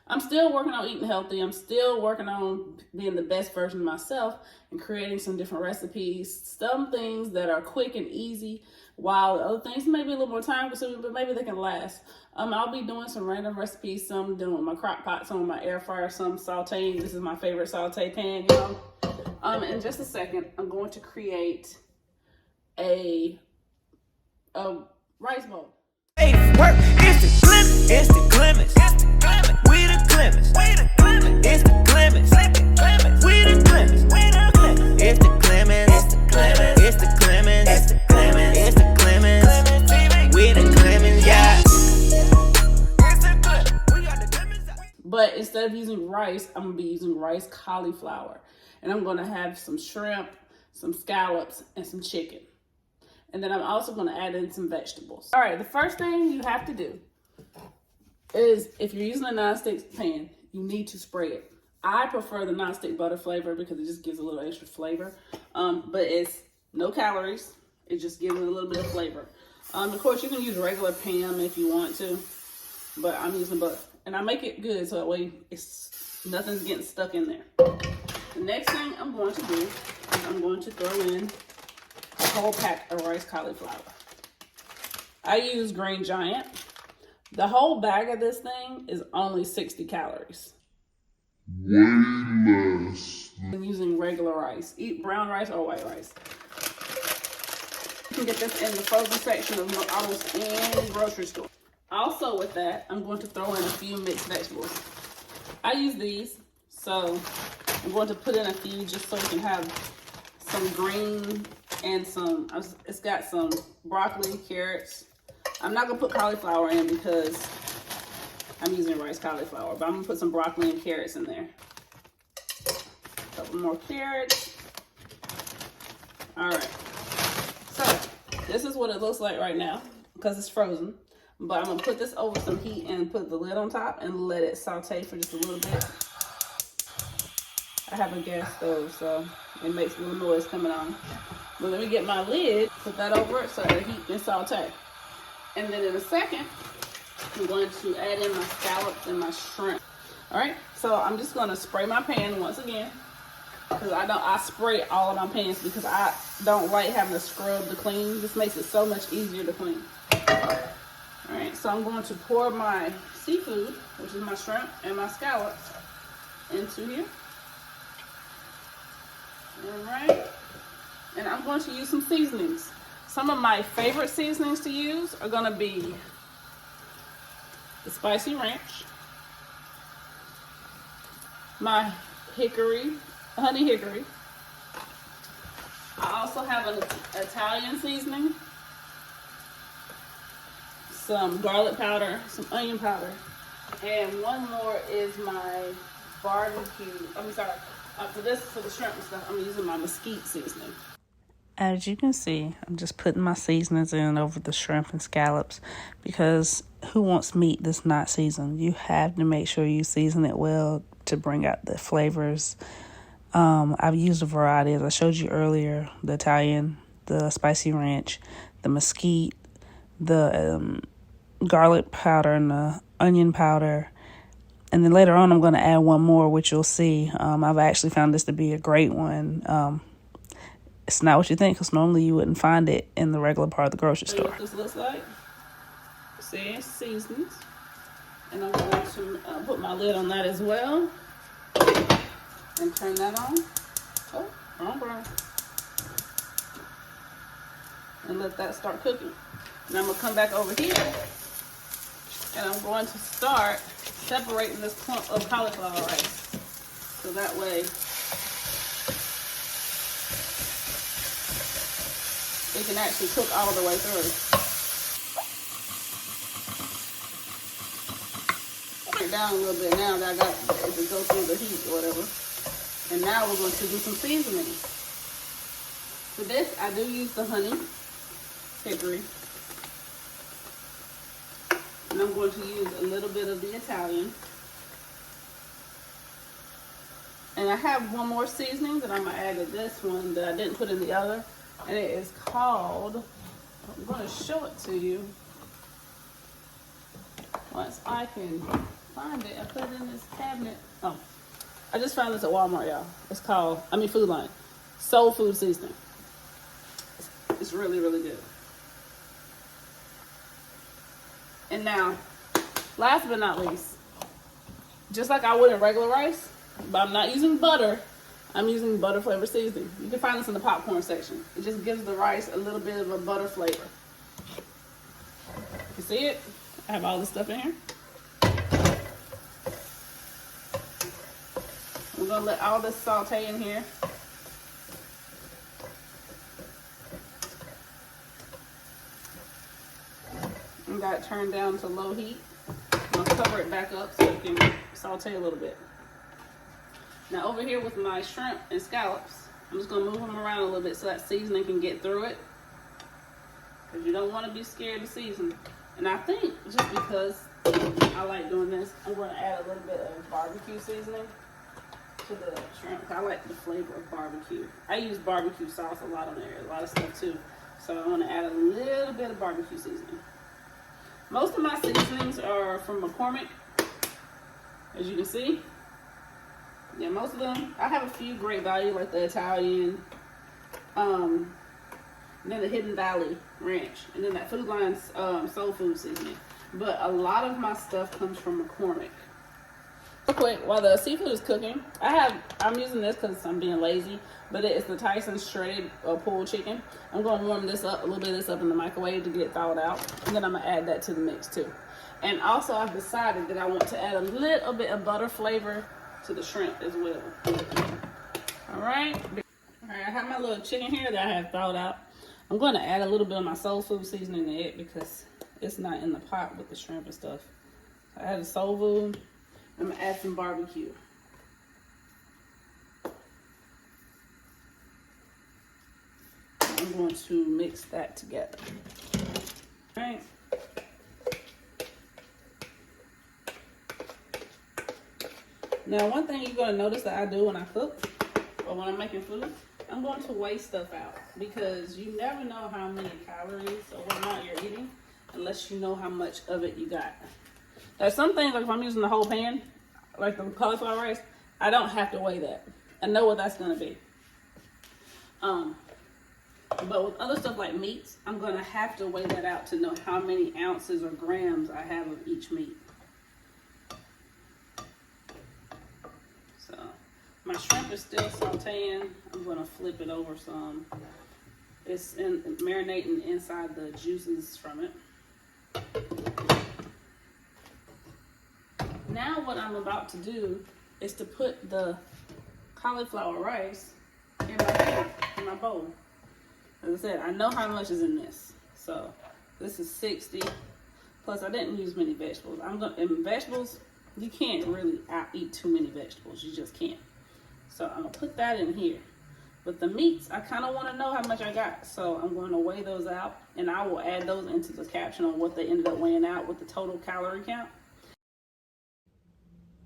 I'm still working on eating healthy. I'm still working on being the best version of myself and creating some different recipes. Some things that are quick and easy, while other things may be a little more time consuming, but maybe they can last. I'll be doing some random recipes, some doing my crock pot, some with my air fryer, some sauteing. This is my favorite saute pan, you know. In just a second, I'm going to create a rice bowl. Hey, work, it's the Clemens, it's the Clemens, we the Clemens, it's the Clemens, we the Clemens, it's the Clemens, it's the Clemens, it's the Clemens, it's the Clemens, it's the Clemens, we the Clemens, yeah. But instead of using rice, I'm gonna be using rice cauliflower, and I'm gonna have some shrimp, some scallops, and some chicken. And then I'm also going to add in some vegetables. All right, the first thing you have to do is, if you're using a nonstick pan, you need to spray it. I prefer the nonstick butter flavor because it just gives a little extra flavor. But it's no calories. It just gives it a little bit of flavor. Of course, you can use regular pan if you want to, but I'm using butter. And I make it good so that way nothing's getting stuck in there. The next thing I'm going to do is I'm going to throw in a whole pack of rice cauliflower. I use Green Giant. The whole bag of this thing is only 60 calories. Way less. I'm using regular rice. Eat brown rice or white rice. You can get this in the frozen section of almost any grocery store. Also with that, I'm going to throw in a few mixed vegetables. I use these, so I'm going to put in a few just so you can have some green and it's got some broccoli, carrots. I'm not gonna put cauliflower in because I'm using rice cauliflower, but I'm gonna put some broccoli and carrots in there. A couple more carrots. All right, so this is what it looks like right now because it's frozen, but I'm gonna put this over some heat and put the lid on top and let it saute for just a little bit. I have a gas stove, so it makes a little noise coming on. But let me get my lid, put that over it so the heat can saute. And then in a second, I'm going to add in my scallops and my shrimp. All right, so I'm just gonna spray my pan once again, because I spray all of my pans because I don't like having to scrub to clean. This makes it so much easier to clean. All right, so I'm going to pour my seafood, which is my shrimp and my scallops, into here. All right. And I'm going to use some seasonings. Some of my favorite seasonings to use are going to be the spicy ranch, my honey hickory. I also have an Italian seasoning, some garlic powder, some onion powder, and one more is my barbecue. For the shrimp and stuff, I'm using my mesquite seasoning. As you can see, I'm just putting my seasonings in over the shrimp and scallops because who wants meat that's not seasoned? You have to make sure you season it well to bring out the flavors. I've used a variety, as I showed you earlier, the Italian, the spicy ranch, the mesquite, the garlic powder, and the onion powder. And then later on, I'm going to add one more, which you'll see. I've actually found this to be a great one. It's not what you think, because normally you wouldn't find it in the regular part of the grocery store. What this looks like. See, it's seasoned. And I'm going to put my lid on that as well. And turn that on. Oh, wrong burn. And let that start cooking. And I'm going to come back over here. And I'm going to start separating this clump of cauliflower rice. So that way it can actually cook all the way through. It down a little bit now that I got it to go through the heat or whatever. And now we're going to do some seasoning. For this, I do use the honey hickory. And I'm going to use a little bit of the Italian. And I have one more seasoning that I'm going to add to this one that I didn't put in the other. And it is called, I'm going to show it to you once I can find it. I put it in this cabinet. Oh, I just found this at Walmart, y'all. It's called, Food Line. Soul Food Seasoning. It's really, really good. And now, last but not least, just like I would in regular rice, but I'm not using butter. I'm using butter flavor seasoning. You can find this in the popcorn section. It just gives the rice a little bit of a butter flavor. You see it? I have all this stuff in here. We're gonna let all this saute in here. And got it turned down to low heat. I'm gonna cover it back up so it can saute a little bit. Now over here with my shrimp and scallops, I'm just gonna move them around a little bit so that seasoning can get through it. Because you don't want to be scared to season. And I think just because I like doing this, I'm going to add a little bit of barbecue seasoning to the shrimp. I like the flavor of barbecue. I use barbecue sauce a lot on there, a lot of stuff too. So I want to add a little bit of barbecue seasoning. Most of my seasonings are from McCormick, as you can see. Yeah, most of them. I have a few great value like the Italian, and then the Hidden Valley Ranch, and then that Food Line's Soul Food Seasoning. But a lot of my stuff comes from McCormick. Real quick, while the seafood is cooking, I'm using this because I'm being lazy, but it's the Tyson shredded pulled chicken. I'm going to warm this up, a little bit of this up in the microwave to get it thawed out, and then I'm going to add that to the mix too. And also I've decided that I want to add a little bit of butter flavor to the shrimp as well. All right, I have my little chicken here that I have thawed out. I'm going to add a little bit of my soul food seasoning in it because it's not in the pot with the shrimp and stuff. I added soul food. I'm going to add some barbecue. I'm going to mix that together. All right. Now, one thing you're going to notice that I do when I cook or when I'm making food, I'm going to weigh stuff out because you never know how many calories or whatnot you're eating unless you know how much of it you got. There's some things, like if I'm using the whole pan, like the cauliflower rice, I don't have to weigh that. I know what that's going to be. But with other stuff like meats, I'm going to have to weigh that out to know how many ounces or grams I have of each meat. So my shrimp is still sauteing. I'm going to flip it over some. It's marinating inside the juices from it. Now what I'm about to do is to put the cauliflower rice in my bowl. As I said, I know how much is in this. So this is 60. Plus I didn't use many vegetables. In vegetables, you can't really eat too many vegetables. You just can't. So I'm gonna put that in here. But the meats, I kind of want to know how much I got. So I'm going to weigh those out and I will add those into the caption on what they ended up weighing out with the total calorie count.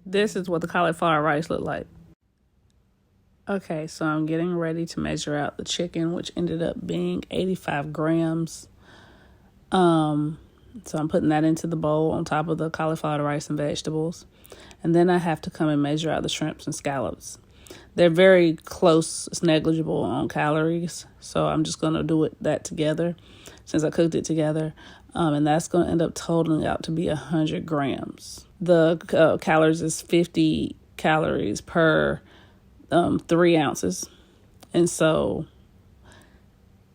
This is what the cauliflower rice looked like. Okay, so I'm getting ready to measure out the chicken, which ended up being 85 grams. So I'm putting that into the bowl on top of the cauliflower rice and vegetables. And then I have to come and measure out the shrimps and scallops. They're very close, it's negligible on calories. So I'm just going to do that together since I cooked it together. And that's going to end up totaling out to be 100 grams. The calories is 50 calories per 3 ounces. And so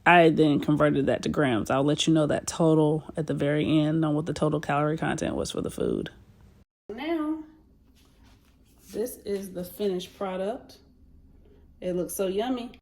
I then converted that to grams. I'll let you know that total at the very end on what the total calorie content was for the food. Now, this is the finished product. It looks so yummy.